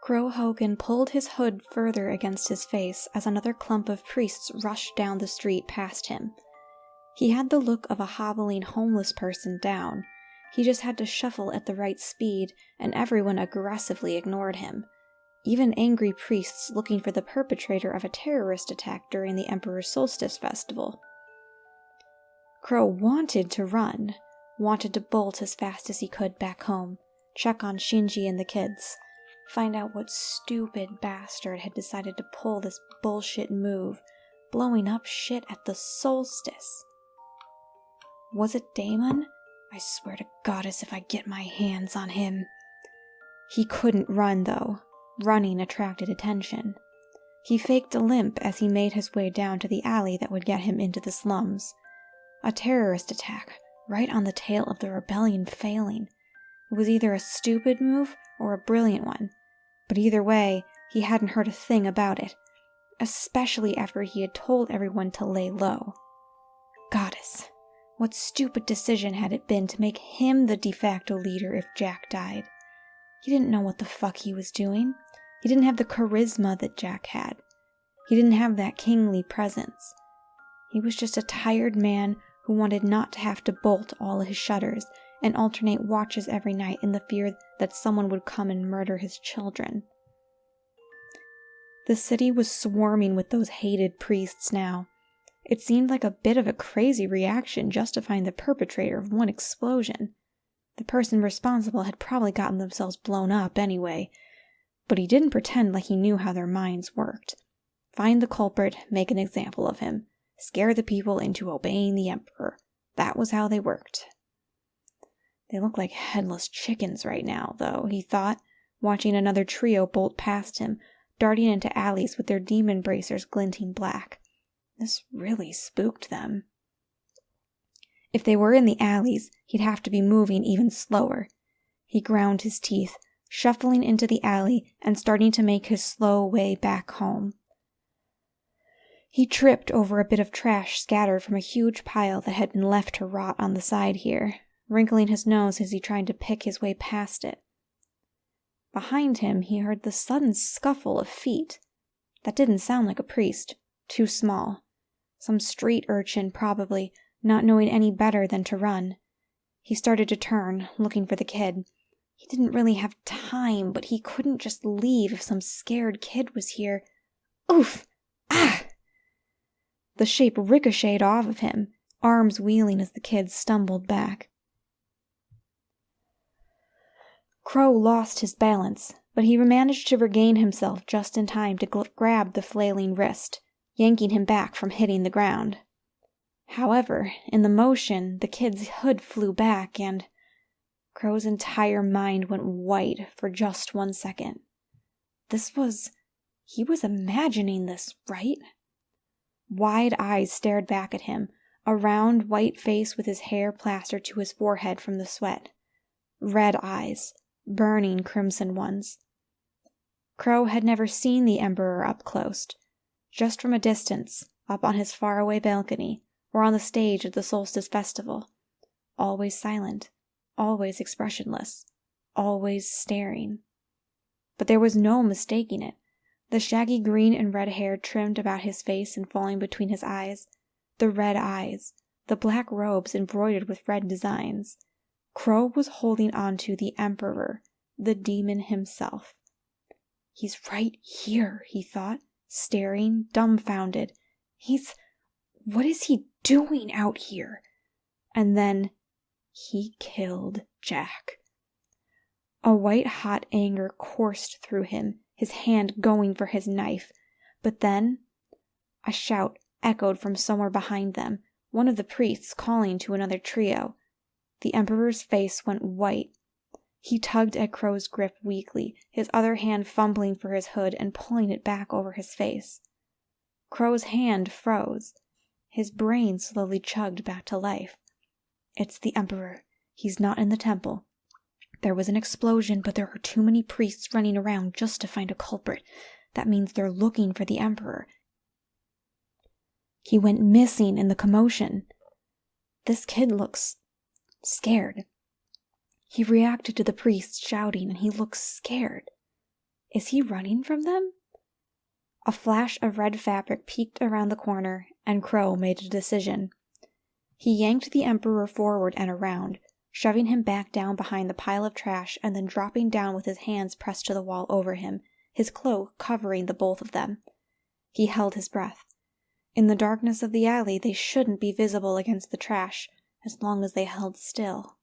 Crow-Hogan pulled his hood further against his face as another clump of priests rushed down the street past him. He had the look of a hobbling homeless person down. He just had to shuffle at the right speed, and everyone aggressively ignored him. Even angry priests looking for the perpetrator of a terrorist attack during the Emperor's Solstice Festival. Crow wanted to run, wanted to bolt as fast as he could back home, check on Shinji and the kids, find out what stupid bastard had decided to pull this bullshit move, blowing up shit at the solstice. Was it Damon? I swear to Goddess if I get my hands on him. He couldn't run, though. Running attracted attention. He faked a limp as he made his way down to the alley that would get him into the slums. A terrorist attack, right on the tail of the rebellion failing. It was either a stupid move or a brilliant one, but either way, he hadn't heard a thing about it, especially after he had told everyone to lay low. Goddess, what stupid decision had it been to make him the de facto leader if Jack died? He didn't know what the fuck he was doing. He didn't have the charisma that Jack had. He didn't have that kingly presence. He was just a tired man who wanted not to have to bolt all his shutters and alternate watches every night in the fear that someone would come and murder his children. The city was swarming with those hated priests now. It seemed like a bit of a crazy reaction justifying the perpetrator of one explosion. The person responsible had probably gotten themselves blown up anyway, but he didn't pretend like he knew how their minds worked. Find the culprit, make an example of him, scare the people into obeying the Emperor. That was how they worked. They look like headless chickens right now, though, he thought, watching another trio bolt past him, darting into alleys with their demon bracers glinting black. This really spooked them. If they were in the alleys, he'd have to be moving even slower. He ground his teeth, shuffling into the alley and starting to make his slow way back home. He tripped over a bit of trash scattered from a huge pile that had been left to rot on the side here, wrinkling his nose as he tried to pick his way past it. Behind him, he heard the sudden scuffle of feet. That didn't sound like a priest. Too small. Some street urchin, probably, not knowing any better than to run. He started to turn, looking for the kid. He didn't really have time, but he couldn't just leave if some scared kid was here. Oof! Ah! The shape ricocheted off of him, arms wheeling as the kid stumbled back. Crow lost his balance, but he managed to regain himself just in time to grab the flailing wrist, yanking him back from hitting the ground. However, in the motion, the kid's hood flew back and Crow's entire mind went white for just 1 second. He was imagining this, right? Wide eyes stared back at him, a round white face with his hair plastered to his forehead from the sweat. Red eyes, burning crimson ones. Crow had never seen the Emperor up close, just from a distance, up on his faraway balcony, or on the stage of the Solstice Festival. Always silent, always expressionless, always staring. But there was no mistaking it. The shaggy green and red hair trimmed about his face and falling between his eyes, the red eyes, the black robes embroidered with red designs. Crow was holding on to the Emperor, the demon himself. He's right here, he thought, staring, dumbfounded. What is he doing out here? And then he killed Jack. A white-hot anger coursed through him, his hand going for his knife. But then a shout echoed from somewhere behind them, one of the priests calling to another trio. The Emperor's face went white. He tugged at Crow's grip weakly, his other hand fumbling for his hood and pulling it back over his face. Crow's hand froze. His brain slowly chugged back to life. It's the Emperor. He's not in the temple. There was an explosion, but there are too many priests running around just to find a culprit. That means they're looking for the Emperor. He went missing in the commotion. This kid looks scared. He reacted to the priests shouting, and he looked scared. Is he running from them? A flash of red fabric peeked around the corner, and Crow made a decision. He yanked the Emperor forward and around, shoving him back down behind the pile of trash and then dropping down with his hands pressed to the wall over him, his cloak covering the both of them. He held his breath. In the darkness of the alley, they shouldn't be visible against the trash, as long as they held still.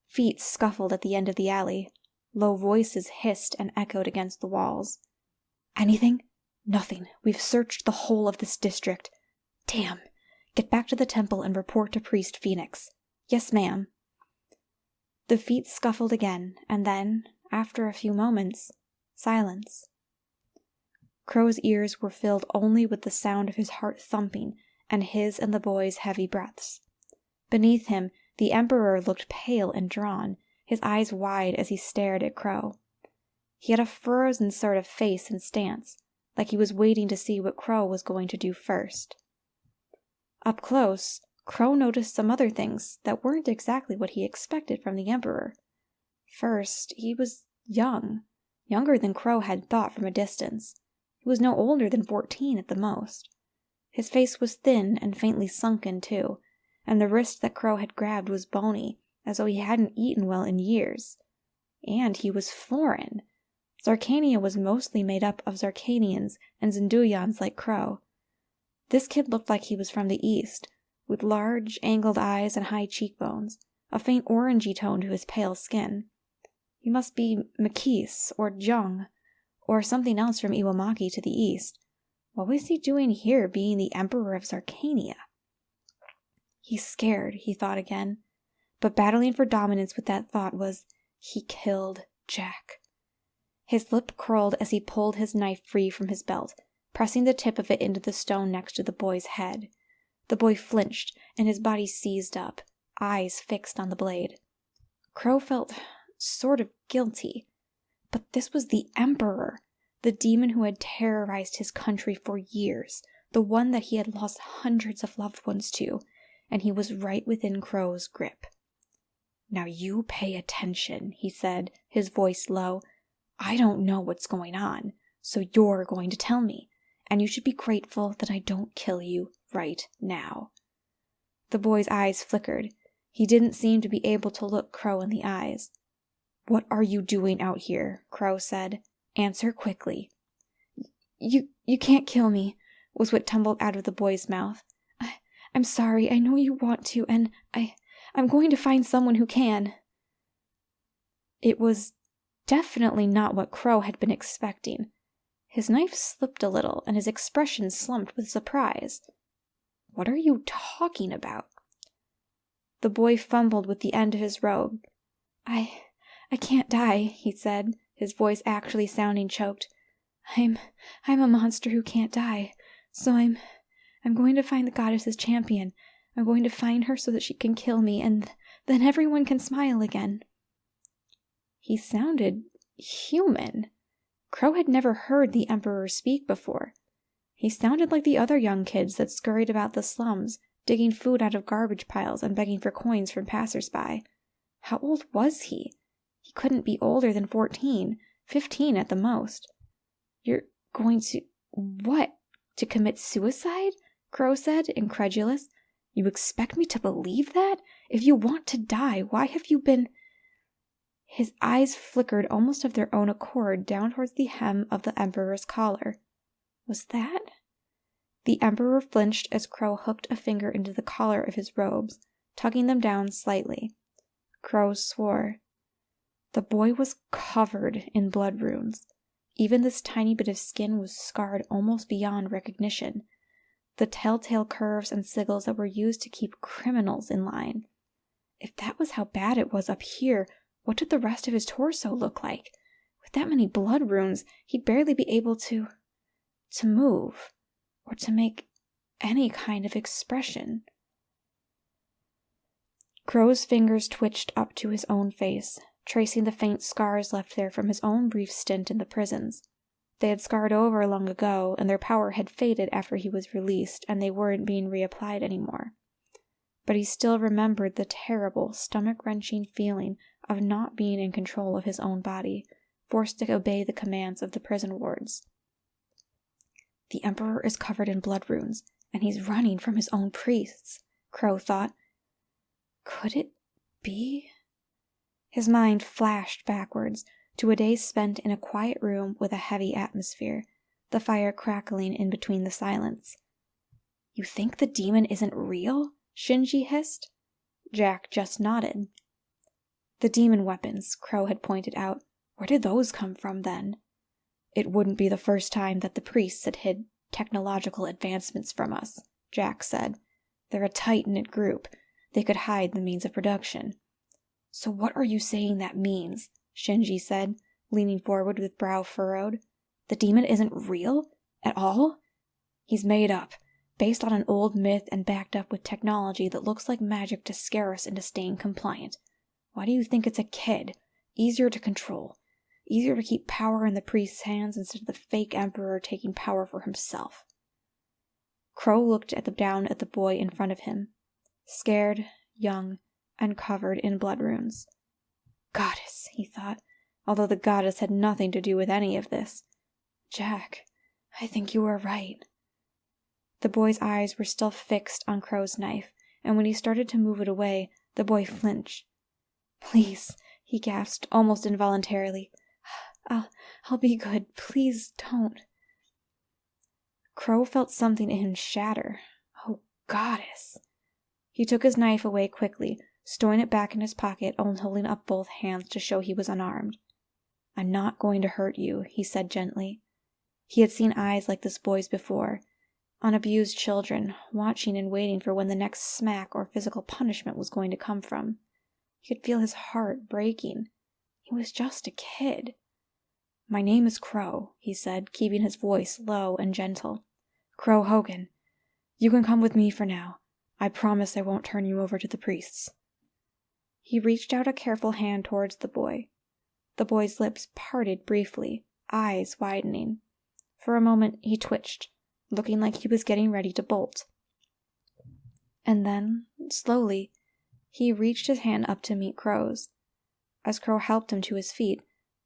Feet scuffled at the end of the alley. Low voices hissed and echoed against the walls. Anything? Nothing. We've searched the whole of this district. Damn. Get back to the temple and report to Priest Phoenix. Yes, ma'am. The feet scuffled again, and then, after a few moments, silence. Crow's ears were filled only with the sound of his heart thumping and his and the boy's heavy breaths. Beneath him, the Emperor looked pale and drawn, his eyes wide as he stared at Crow. He had a frozen sort of face and stance, like he was waiting to see what Crow was going to do first. Up close, Crow noticed some other things that weren't exactly what he expected from the Emperor. First, he was young, younger than Crow had thought from a distance. He was no older than 14 at the most. His face was thin and faintly sunken, too, and the wrist that Crow had grabbed was bony, as though he hadn't eaten well in years. And he was foreign. Zarkania was mostly made up of Zarkanians and Zenduyans like Crow. This kid looked like he was from the east, with large, angled eyes and high cheekbones, a faint orangey tone to his pale skin. He must be Makis or Jung, or something else from Iwamaki to the east. What was he doing here, being the Emperor of Zarkania? He's scared, he thought again. But battling for dominance with that thought was, he killed Jack. His lip curled as he pulled his knife free from his belt, pressing the tip of it into the stone next to the boy's head. The boy flinched, and his body seized up, eyes fixed on the blade. Crow felt sort of guilty. But this was the Emperor, the demon who had terrorized his country for years, the one that he had lost hundreds of loved ones to, and he was right within Crow's grip. "Now you pay attention," he said, his voice low. "I don't know what's going on, so you're going to tell me, and you should be grateful that I don't kill you right now." The boy's eyes flickered. He didn't seem to be able to look Crow in the eyes. "What are you doing out here?" Crow said. "Answer quickly." You can't kill me," was what tumbled out of the boy's mouth. I'm sorry, I know you want to, and I'm going to find someone who can." It was definitely not what Crow had been expecting. His knife slipped a little, and his expression slumped with surprise. "What are you talking about?" The boy fumbled with the end of his robe. I can't die," he said, his voice actually sounding choked. I'm a monster who can't die, so I'm going to find the goddess's champion. I'm going to find her so that she can kill me, and then everyone can smile again." He sounded human. Crow had never heard the Emperor speak before. He sounded like the other young kids that scurried about the slums, digging food out of garbage piles and begging for coins from passers-by. How old was he? He couldn't be older than 14, 15 at the most. "You're going to... what? To commit suicide?" Crow said, incredulous. "You expect me to believe that? If you want to die, why have you been..." His eyes flickered almost of their own accord down towards the hem of the Emperor's collar. Was that? The Emperor flinched as Crow hooked a finger into the collar of his robes, tugging them down slightly. Crow swore. The boy was covered in blood runes. Even this tiny bit of skin was scarred almost beyond recognition. The telltale curves and sigils that were used to keep criminals in line. If that was how bad it was up here, what did the rest of his torso look like? With that many blood runes, he'd barely be able to move, or to make any kind of expression. Crow's fingers twitched up to his own face, tracing the faint scars left there from his own brief stint in the prisons. They had scarred over long ago, and their power had faded after he was released, and they weren't being reapplied anymore. But he still remembered the terrible, stomach-wrenching feeling of not being in control of his own body, forced to obey the commands of the prison wards. The Emperor is covered in blood runes, and he's running from his own priests, Crow thought. Could it be? His mind flashed backwards to a day spent in a quiet room with a heavy atmosphere, the fire crackling in between the silence. You think the demon isn't real? Shinji hissed. Jack just nodded. The demon weapons Crow had pointed out, where did those come from then? It wouldn't be the first time that the priests had hid technological advancements from us, Jack said. They're a tight-knit group. They could hide the means of production. So what are you saying that means? Shinji said, leaning forward with brow furrowed. The demon isn't real? At all? He's made up, based on an old myth and backed up with technology that looks like magic to scare us into staying compliant. Why do you think it's a kid? Easier to control. Easier to keep power in the priest's hands instead of the fake emperor taking power for himself. Crow looked down at the boy in front of him, scared, young, and covered in blood runes. Goddess, he thought, although the goddess had nothing to do with any of this. Jack, I think you were right. The boy's eyes were still fixed on Crow's knife, and when he started to move it away, the boy flinched. Please, he gasped, almost involuntarily. I'll be good. Please don't. Crow felt something in him shatter. Oh, goddess. He took his knife away quickly, stowing it back in his pocket and holding up both hands to show he was unarmed. I'm not going to hurt you, he said gently. He had seen eyes like this boy's before, on abused children, watching and waiting for when the next smack or physical punishment was going to come from. He could feel his heart breaking. He was just a kid. My name is Crow, he said, keeping his voice low and gentle. Crow Hogan. You can come with me for now. I promise I won't turn you over to the priests. He reached out a careful hand towards the boy. The boy's lips parted briefly, eyes widening. For a moment he twitched, looking like he was getting ready to bolt. And then, slowly, he reached his hand up to meet Crow's. As Crow helped him to his feet,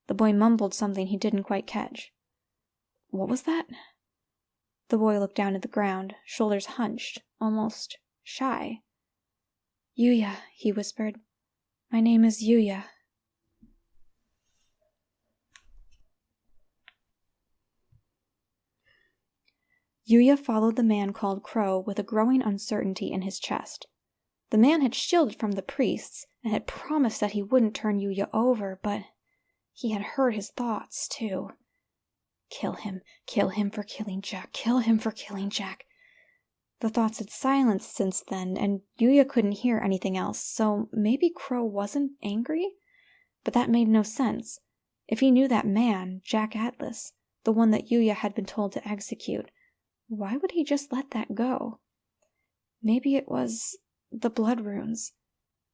the boy mumbled something he didn't quite catch. What was that? The boy looked down at the ground, shoulders hunched, almost shy. Yuya, he whispered. My name is Yuya. Yuya followed the man called Crow with a growing uncertainty in his chest. The man had shielded from the priests and had promised that he wouldn't turn Yuya over, but he had heard his thoughts, too. Kill him for killing Jack, kill him for killing Jack. The thoughts had silenced since then, and Yuya couldn't hear anything else, so maybe Crow wasn't angry? But that made no sense. If he knew that man, Jack Atlas, the one that Yuya had been told to execute, why would he just let that go? Maybe it was the blood runes.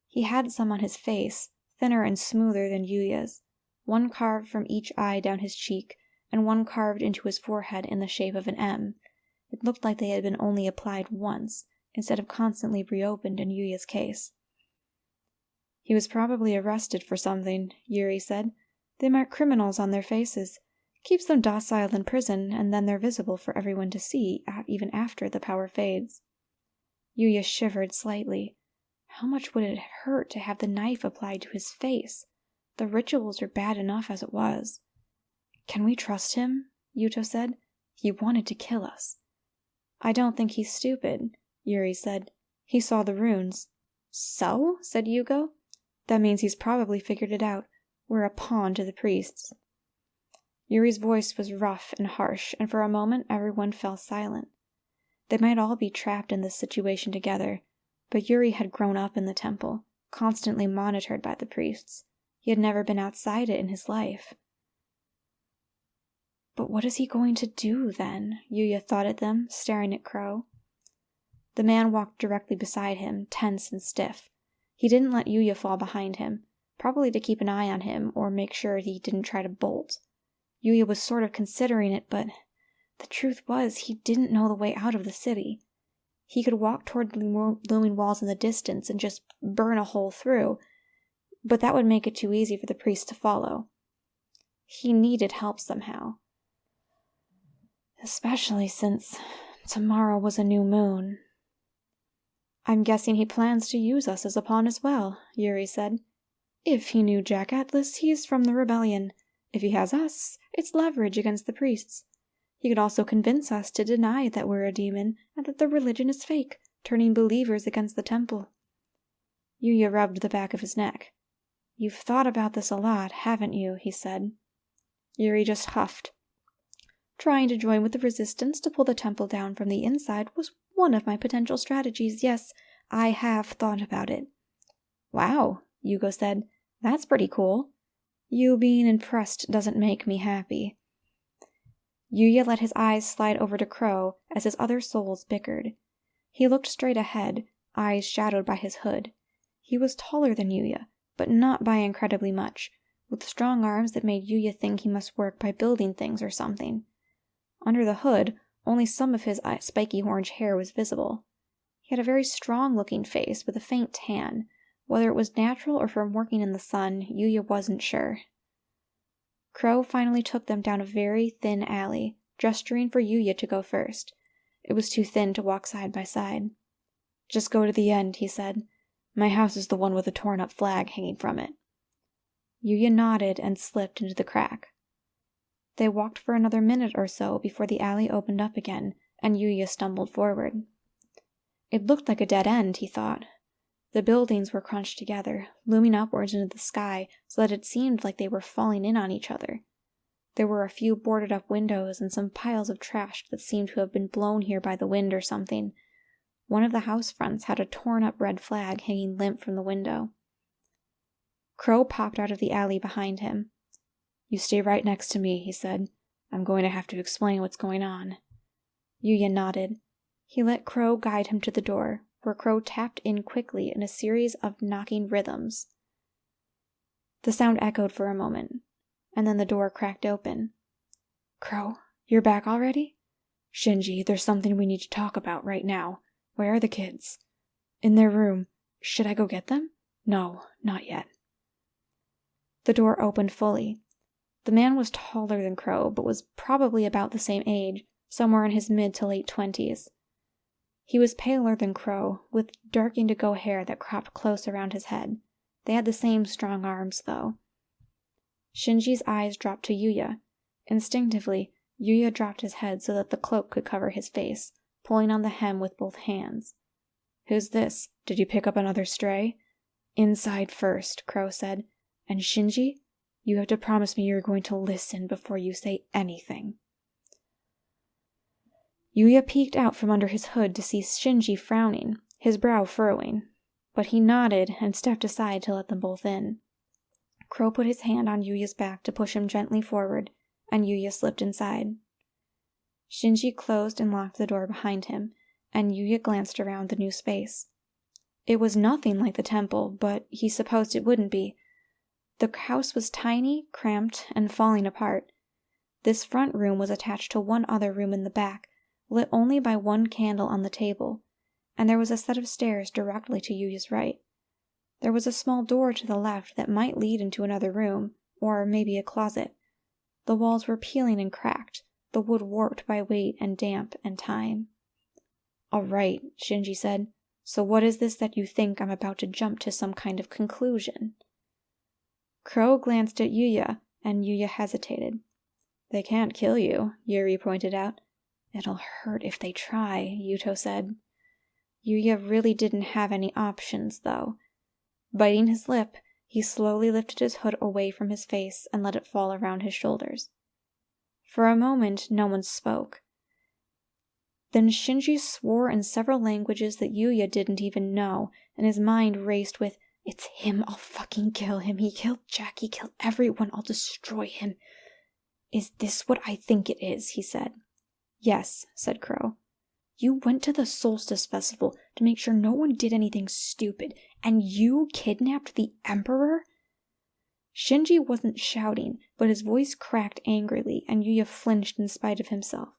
He had some on his face, thinner and smoother than Yuya's, one carved from each eye down his cheek, and one carved into his forehead in the shape of an M. It looked like they had been only applied once, instead of constantly reopened in Yuya's case. He was probably arrested for something, Yuri said. They mark criminals on their faces. Keeps them docile in prison, and then they're visible for everyone to see, even after the power fades. Yuya shivered slightly. How much would it hurt to have the knife applied to his face? The rituals were bad enough as it was. Can we trust him? Yuto said. He wanted to kill us. I don't think he's stupid, Yuri said. He saw the runes. So? Said Yugo. That means he's probably figured it out. We're a pawn to the priests. Yuri's voice was rough and harsh, and for a moment everyone fell silent. They might all be trapped in this situation together, but Yuri had grown up in the temple, constantly monitored by the priests. He had never been outside it in his life. But what is he going to do, then? Yuya thought at them, staring at Crow. The man walked directly beside him, tense and stiff. He didn't let Yuya fall behind him, probably to keep an eye on him or make sure he didn't try to bolt. Yuya was sort of considering it, but the truth was he didn't know the way out of the city. He could walk toward the looming walls in the distance and just burn a hole through, but that would make it too easy for the priests to follow. He needed help somehow. Especially since tomorrow was a new moon. I'm guessing he plans to use us as a pawn as well, Yuri said. If he knew Jack Atlas, he's from the rebellion. If he has us, it's leverage against the priests. He could also convince us to deny that we're a demon and that the religion is fake, turning believers against the temple. Yuya rubbed the back of his neck. You've thought about this a lot, haven't you? He said. Yuri just huffed. Trying to join with the resistance to pull the temple down from the inside was one of my potential strategies. Yes, I have thought about it. Wow, Yugo said. That's pretty cool. You being impressed doesn't make me happy. Yuya let his eyes slide over to Crow as his other souls bickered. He looked straight ahead, eyes shadowed by his hood. He was taller than Yuya, but not by incredibly much, with strong arms that made Yuya think he must work by building things or something. Under the hood, only some of his spiky orange hair was visible. He had a very strong-looking face with a faint tan. Whether it was natural or from working in the sun, Yuya wasn't sure. Crow finally took them down a very thin alley, gesturing for Yuya to go first. It was too thin to walk side by side. Just go to the end, he said. My house is the one with a torn-up flag hanging from it. Yuya nodded and slipped into the crack. They walked for another minute or so before the alley opened up again, and Yuya stumbled forward. It looked like a dead end, he thought. The buildings were crunched together, looming upwards into the sky so that it seemed like they were falling in on each other. There were a few boarded-up windows and some piles of trash that seemed to have been blown here by the wind or something. One of the house fronts had a torn-up red flag hanging limp from the window. Crow popped out of the alley behind him. You stay right next to me, he said. I'm going to have to explain what's going on. Yuya nodded. He let Crow guide him to the door, where Crow tapped in quickly in a series of knocking rhythms. The sound echoed for a moment, and then the door cracked open. Crow, you're back already? Shinji, there's something we need to talk about right now. Where are the kids? In their room. Should I go get them? No, not yet. The door opened fully. The man was taller than Crow, but was probably about the same age, somewhere in his mid to late 20s. He was paler than Crow, with dark indigo hair that cropped close around his head. They had the same strong arms, though. Shinji's eyes dropped to Yuya. Instinctively, Yuya dropped his head so that the cloak could cover his face, pulling on the hem with both hands. Who's this? Did you pick up another stray? Inside first, Crow said. And Shinji, you have to promise me you're going to listen before you say anything. Yuya peeked out from under his hood to see Shinji frowning, his brow furrowing, but he nodded and stepped aside to let them both in. Crow put his hand on Yuya's back to push him gently forward, and Yuya slipped inside. Shinji closed and locked the door behind him, and Yuya glanced around the new space. It was nothing like the temple, but he supposed it wouldn't be. The house was tiny, cramped, and falling apart. This front room was attached to one other room in the back, lit only by one candle on the table, and there was a set of stairs directly to Yuya's right. There was a small door to the left that might lead into another room, or maybe a closet. The walls were peeling and cracked, the wood warped by weight and damp and time. All right, Shinji said. So what is this that you think I'm about to jump to some kind of conclusion? Crow glanced at Yuya, and Yuya hesitated. They can't kill you, Yuri pointed out. It'll hurt if they try, Yuto said. Yuya really didn't have any options, though. Biting his lip, he slowly lifted his hood away from his face and let it fall around his shoulders. For a moment, no one spoke. Then Shinji swore in several languages that Yuya didn't even know, and his mind raced with, It's him, I'll fucking kill him, he killed Jack, he killed everyone, I'll destroy him. Is this what I think it is? He said. Yes, said Crow. You went to the Solstice Festival to make sure no one did anything stupid, and you kidnapped the Emperor? Shinji wasn't shouting, but his voice cracked angrily, and Yuya flinched in spite of himself.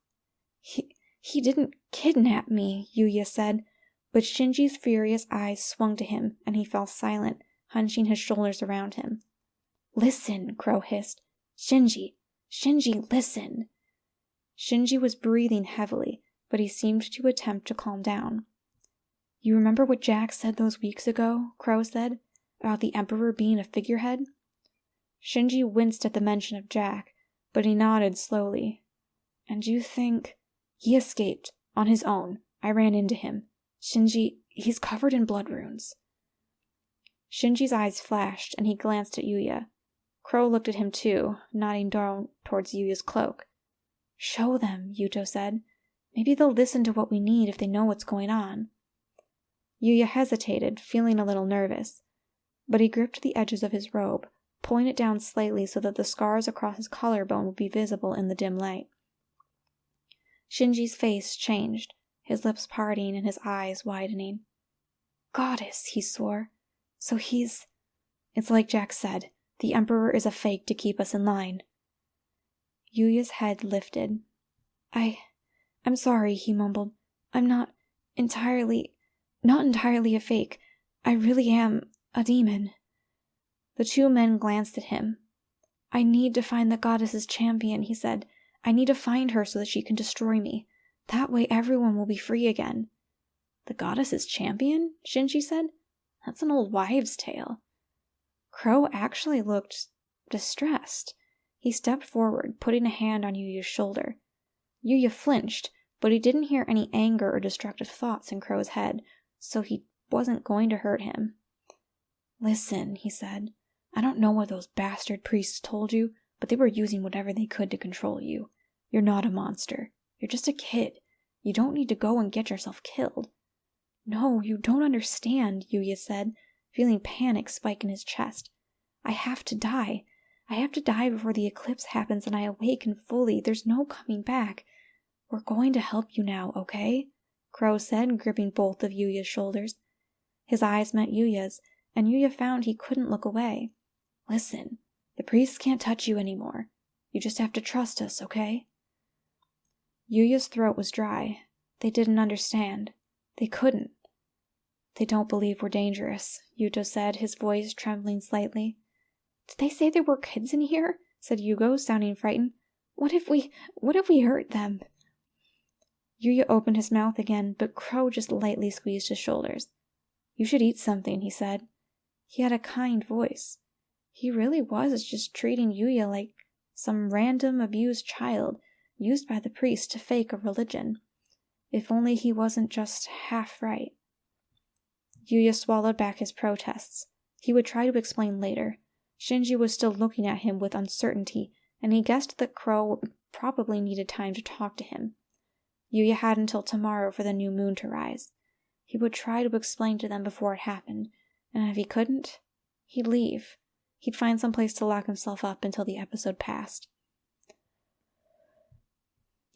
He didn't kidnap me, Yuya said, but Shinji's furious eyes swung to him, and he fell silent, hunching his shoulders around him. Listen, Crow hissed. Shinji, listen. Shinji was breathing heavily, but he seemed to attempt to calm down. You remember what Jack said those weeks ago, Crow said, about the Emperor being a figurehead? Shinji winced at the mention of Jack, but he nodded slowly. And you think... He escaped, on his own. I ran into him. Shinji, he's covered in blood runes. Shinji's eyes flashed, and he glanced at Yuya. Crow looked at him too, nodding down towards Yuya's cloak. Show them, Yuto said. Maybe they'll listen to what we need if they know what's going on. Yuya hesitated, feeling a little nervous, but he gripped the edges of his robe, pulling it down slightly so that the scars across his collarbone would be visible in the dim light. Shinji's face changed, his lips parting and his eyes widening. Goddess, he swore. So he's... It's like Jack said, the Emperor is a fake to keep us in line. Yuya's head lifted. I'm sorry, he mumbled. I'm not entirely a fake. I really am a demon. The two men glanced at him. I need to find the goddess's champion, he said. I need to find her so that she can destroy me. That way everyone will be free again. The goddess's champion? Shinji said. That's an old wives' tale. Crow actually looked distressed. He stepped forward, putting a hand on Yuya's shoulder. Yuya flinched, but he didn't hear any anger or destructive thoughts in Crow's head, so he wasn't going to hurt him. Listen, he said. I don't know what those bastard priests told you, but they were using whatever they could to control you. You're not a monster. You're just a kid. You don't need to go and get yourself killed. No, you don't understand, Yuya said, feeling panic spike in his chest. I have to die. I have to die before the eclipse happens and I awaken fully. There's no coming back. We're going to help you now, okay? Crow said, gripping both of Yuya's shoulders. His eyes met Yuya's, and Yuya found he couldn't look away. Listen, the priests can't touch you anymore. You just have to trust us, okay? Yuya's throat was dry. They didn't understand. They couldn't. They don't believe we're dangerous, Yuto said, his voice trembling slightly. Did they say there were kids in here? Said Yugo, sounding frightened. What if we hurt them? Yuya opened his mouth again, but Crow just lightly squeezed his shoulders. You should eat something, he said. He had a kind voice. He really was just treating Yuya like some random abused child used by the priest to fake a religion. If only he wasn't just half right. Yuya swallowed back his protests. He would try to explain later. Shinji was still looking at him with uncertainty, and he guessed that Crow probably needed time to talk to him. Yuya had until tomorrow for the new moon to rise. He would try to explain to them before it happened, and if he couldn't, he'd leave. He'd find some place to lock himself up until the episode passed.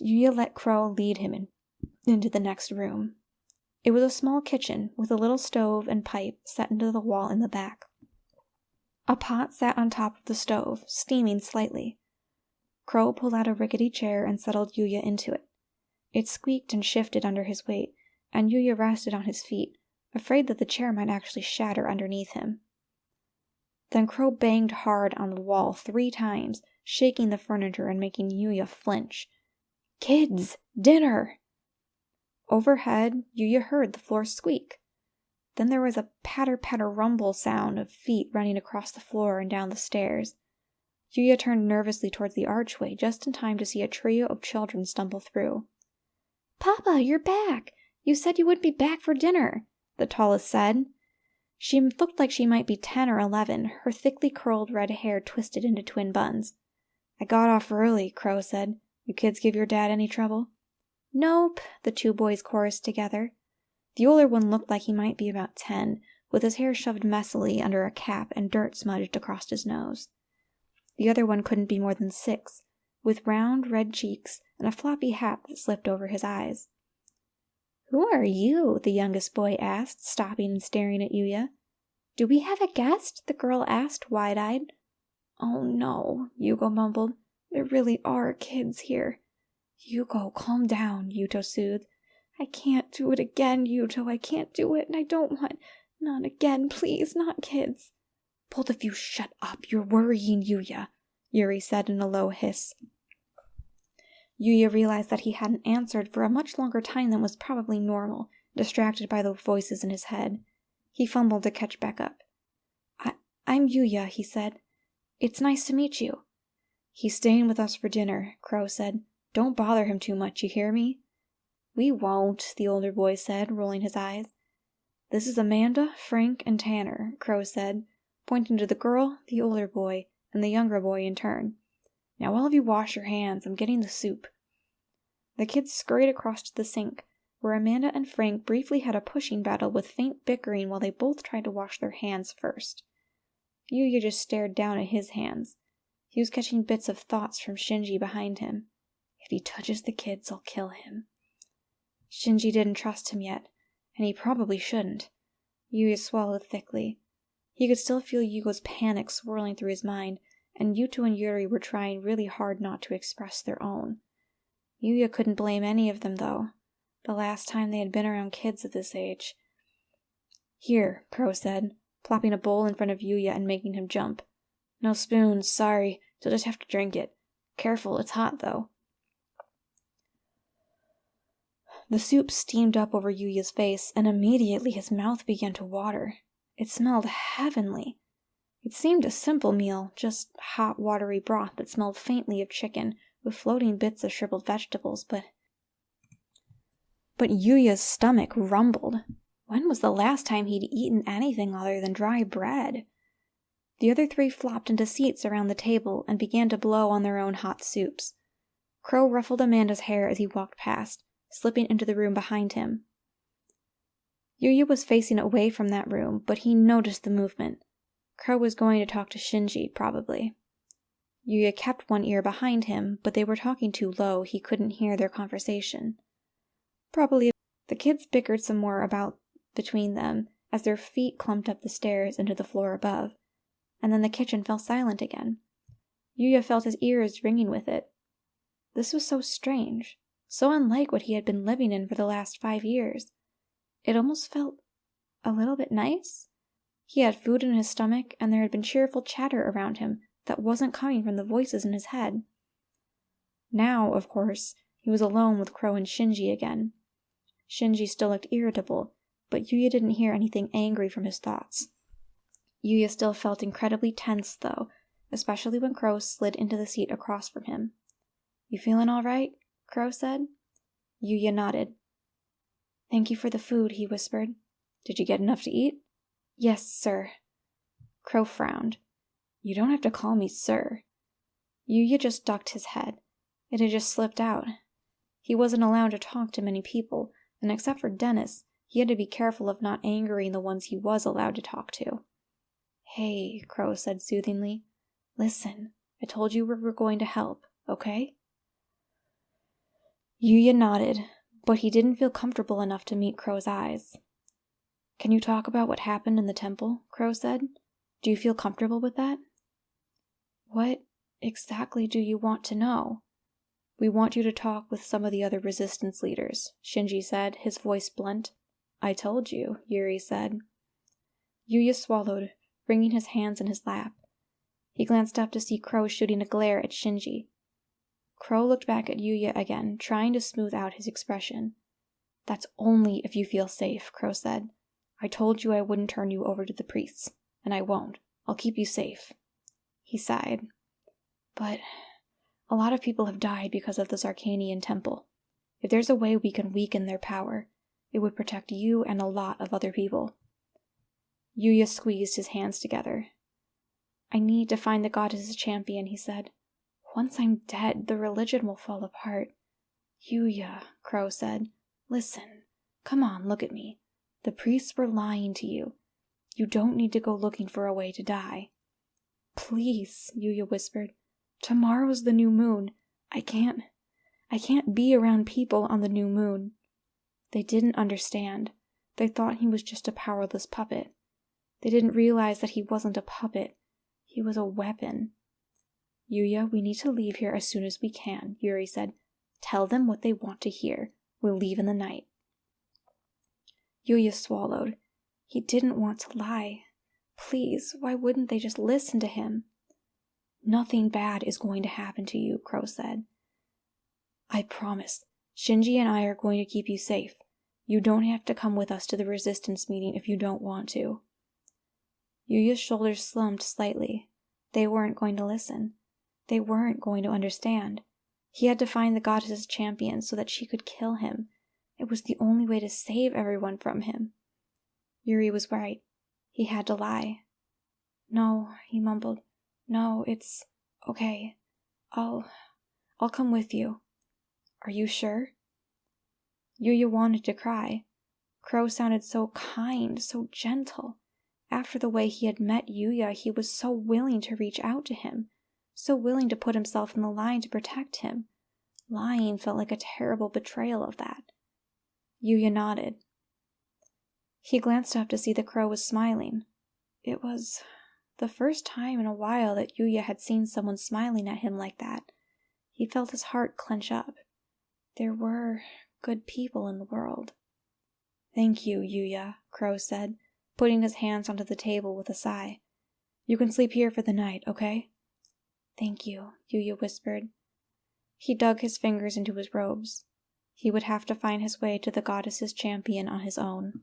Yuya let Crow lead him into the next room. It was a small kitchen with a little stove and pipe set into the wall in the back. A pot sat on top of the stove, steaming slightly. Crow pulled out a rickety chair and settled Yuya into it. It squeaked and shifted under his weight, and Yuya rested on his feet, afraid that the chair might actually shatter underneath him. Then Crow banged hard on the wall 3 times, shaking the furniture and making Yuya flinch. Kids! Dinner! Overhead, Yuya heard the floor squeak. Then there was a patter-patter rumble sound of feet running across the floor and down the stairs. Yuya turned nervously towards the archway just in time to see a trio of children stumble through. Papa, you're back! You said you would be back for dinner, the tallest said. She looked like she might be 10 or 11, her thickly curled red hair twisted into twin buns. I got off early, Crow said. You kids give your dad any trouble? Nope, the 2 boys chorused together. The older one looked like he might be about 10, with his hair shoved messily under a cap and dirt smudged across his nose. The other one couldn't be more than 6, with round, red cheeks and a floppy hat that slipped over his eyes. Who are you? The youngest boy asked, stopping and staring at Yuya. Do we have a guest? The girl asked, wide-eyed. Oh no, Yugo mumbled. There really are kids here. Yugo, calm down, Yuto soothed. I can't do it again, Yuto. I can't do it, and I don't want... Not again, please, not kids. Both of you shut up. You're worrying Yuya. Yuri said in a low hiss. Yuya realized that he hadn't answered for a much longer time than was probably normal, distracted by the voices in his head. He fumbled to catch back up. I'm Yuya, he said. It's nice to meet you. He's staying with us for dinner, Crow said. Don't bother him too much, you hear me? We won't, the older boy said, rolling his eyes. This is Amanda, Frank, and Tanner, Crow said, pointing to the girl, the older boy, and the younger boy in turn. Now all of you wash your hands, I'm getting the soup. The kids scurried across to the sink, where Amanda and Frank briefly had a pushing battle with faint bickering while they both tried to wash their hands first. Yuya just stared down at his hands. He was catching bits of thoughts from Shinji behind him. If he touches the kids, I'll kill him. Shinji didn't trust him yet, and he probably shouldn't. Yuya swallowed thickly. He could still feel Yugo's panic swirling through his mind, and Yuto and Yuri were trying really hard not to express their own. Yuya couldn't blame any of them, though. The last time they had been around kids of this age. Here, Crow said, plopping a bowl in front of Yuya and making him jump. No spoons, sorry. You'll just have to drink it. Careful, it's hot, though. The soup steamed up over Yuya's face, and immediately his mouth began to water. It smelled heavenly. It seemed a simple meal, just hot, watery broth that smelled faintly of chicken, with floating bits of shriveled vegetables, but Yuya's stomach rumbled. When was the last time he'd eaten anything other than dry bread? The other three flopped into seats around the table and began to blow on their own hot soups. Crow ruffled Amanda's hair as he walked past, slipping into the room behind him. Yuya was facing away from that room, but he noticed the movement. Crow was going to talk to Shinji, probably. Yuya kept one ear behind him, but they were talking too low he couldn't hear their conversation. Probably the kids bickered some more about between them as their feet clumped up the stairs into the floor above, and then the kitchen fell silent again. Yuya felt his ears ringing with it. This was so strange, so unlike what he had been living in for the last 5 years. It almost felt a little bit nice. He had food in his stomach, and there had been cheerful chatter around him that wasn't coming from the voices in his head. Now, of course, he was alone with Crow and Shinji again. Shinji still looked irritable, but Yuya didn't hear anything angry from his thoughts. Yuya still felt incredibly tense, though, especially when Crow slid into the seat across from him. You feeling all right? Crow said. Yuya nodded. Thank you for the food, he whispered. Did you get enough to eat? Yes, sir. Crow frowned. You don't have to call me sir. Yuya just ducked his head. It had just slipped out. He wasn't allowed to talk to many people, and except for Dennis, he had to be careful of not angering the ones he was allowed to talk to. Hey, Crow said soothingly. Listen, I told you we were going to help, okay? Yuya nodded, but he didn't feel comfortable enough to meet Crow's eyes. Can you talk about what happened in the temple? Crow said. Do you feel comfortable with that? What exactly do you want to know? We want you to talk with some of the other resistance leaders, Shinji said, his voice blunt. I told you, Yuri said. Yuya swallowed, wringing his hands in his lap. He glanced up to see Crow shooting a glare at Shinji. Crow looked back at Yuya again, trying to smooth out his expression. That's only if you feel safe, Crow said. I told you I wouldn't turn you over to the priests, and I won't. I'll keep you safe. He sighed. But a lot of people have died because of the Zarkanian temple. If there's a way we can weaken their power, it would protect you and a lot of other people. Yuya squeezed his hands together. I need to find the goddess's champion, he said. Once I'm dead, the religion will fall apart. Yuya, Crow said. Listen. Come on, look at me. The priests were lying to you. You don't need to go looking for a way to die. Please, Yuya whispered. Tomorrow's the new moon. I can't be around people on the new moon. They didn't understand. They thought he was just a powerless puppet. They didn't realize that he wasn't a puppet. He was a weapon. Yuya, we need to leave here as soon as we can, Yuri said. Tell them what they want to hear. We'll leave in the night. Yuya swallowed. He didn't want to lie. Please, why wouldn't they just listen to him? Nothing bad is going to happen to you, Crow said. I promise. Shinji and I are going to keep you safe. You don't have to come with us to the resistance meeting if you don't want to. Yuya's shoulders slumped slightly. They weren't going to listen. They weren't going to understand. He had to find the goddess's champion so that she could kill him. It was the only way to save everyone from him. Yuri was right. He had to lie. No, he mumbled. No, it's okay. I'll come with you. Are you sure? Yuya wanted to cry. Crow sounded so kind, so gentle. After the way he had met Yuya, he was so willing to reach out to him, so willing to put himself in the line to protect him. Lying felt like a terrible betrayal of that. Yuya nodded. He glanced up to see the crow was smiling. It was the first time in a while that Yuya had seen someone smiling at him like that. He felt his heart clench up. There were good people in the world. Thank you, Yuya, Crow said, putting his hands onto the table with a sigh. You can sleep here for the night, okay? Thank you, Yuya whispered. He dug his fingers into his robes. He would have to find his way to the goddess's champion on his own.